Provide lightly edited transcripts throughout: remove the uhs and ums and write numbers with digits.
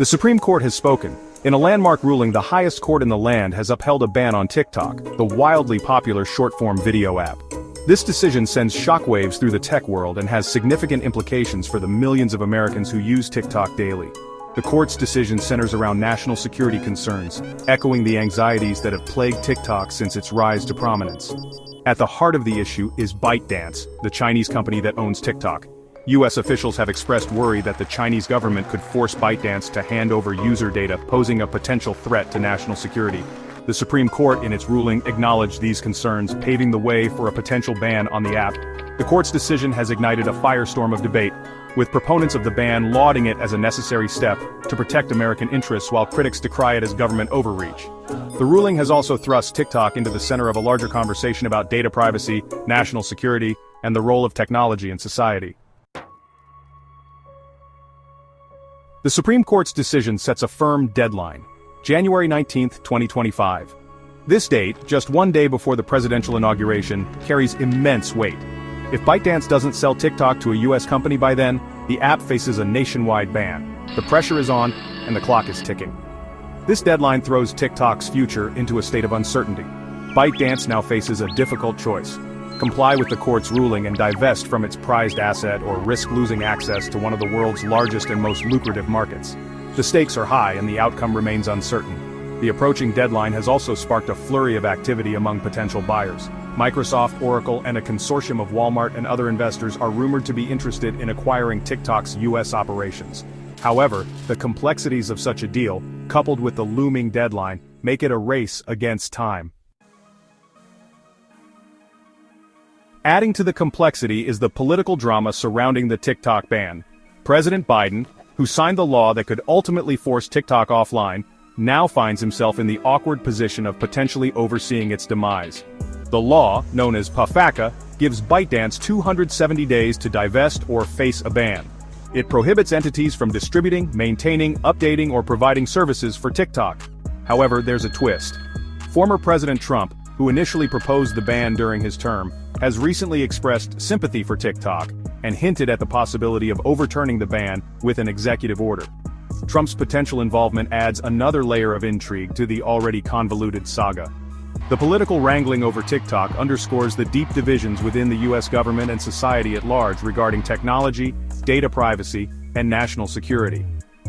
The Supreme Court has spoken. In a landmark ruling, the highest court in the land has upheld a ban on TikTok, the wildly popular short-form video app. This decision sends shockwaves through the tech world and has significant implications for the millions of Americans who use TikTok daily. The court's decision centers around national security concerns, echoing the anxieties that have plagued TikTok since its rise to prominence. At the heart of the issue is ByteDance, the Chinese company that owns TikTok. U.S. officials have expressed worry that the Chinese government could force ByteDance to hand over user data, posing a potential threat to national security. The Supreme Court, in its ruling, acknowledged these concerns, paving the way for a potential ban on the app. The court's decision has ignited a firestorm of debate, with proponents of the ban lauding it as a necessary step to protect American interests while critics decry it as government overreach. The ruling has also thrust TikTok into the center of a larger conversation about data privacy, national security, and the role of technology in society. The Supreme Court's decision sets a firm deadline, January 19, 2025. This date, just one day before the presidential inauguration, carries immense weight. If ByteDance doesn't sell TikTok to a U.S. company by then, the app faces a nationwide ban. The pressure is on, and the clock is ticking. This deadline throws TikTok's future into a state of uncertainty. ByteDance now faces a difficult choice: comply with the court's ruling and divest from its prized asset, or risk losing access to one of the world's largest and most lucrative markets. The stakes are high and the outcome remains uncertain. The approaching deadline has also sparked a flurry of activity among potential buyers. Microsoft, Oracle, and a consortium of Walmart and other investors are rumored to be interested in acquiring TikTok's U.S. operations. However, the complexities of such a deal, coupled with the looming deadline, make it a race against time. Adding to the complexity is the political drama surrounding the TikTok ban. President Biden, who signed the law that could ultimately force TikTok offline, now finds himself in the awkward position of potentially overseeing its demise. The law, known as PAFACA, gives ByteDance 270 days to divest or face a ban. It prohibits entities from distributing, maintaining, updating, or providing services for TikTok. However, there's a twist. Former President Trump, who initially proposed the ban during his term, has recently expressed sympathy for TikTok and hinted at the possibility of overturning the ban with an executive order. Trump's potential involvement adds another layer of intrigue to the already convoluted saga. The political wrangling over TikTok underscores the deep divisions within the U.S. government and society at large regarding technology, data privacy, and national security.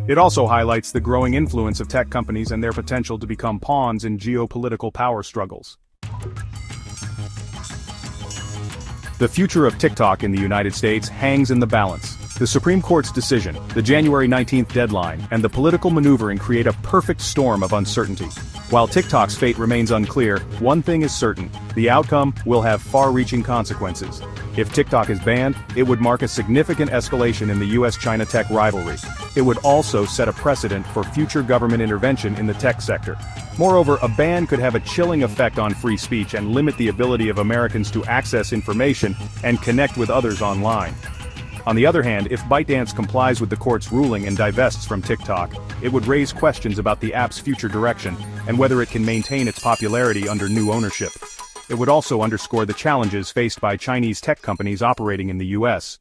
It also highlights the growing influence of tech companies and their potential to become pawns in geopolitical power struggles. The future of TikTok in the United States hangs in the balance. The Supreme Court's decision, the January 19th deadline, and the political maneuvering create a perfect storm of uncertainty. While TikTok's fate remains unclear, one thing is certain: the outcome will have far-reaching consequences. If TikTok is banned, it would mark a significant escalation in the US-China tech rivalry. It would also set a precedent for future government intervention in the tech sector. Moreover, a ban could have a chilling effect on free speech and limit the ability of Americans to access information and connect with others online. On the other hand, if ByteDance complies with the court's ruling and divests from TikTok, it would raise questions about the app's future direction and whether it can maintain its popularity under new ownership. It would also underscore the challenges faced by Chinese tech companies operating in the US.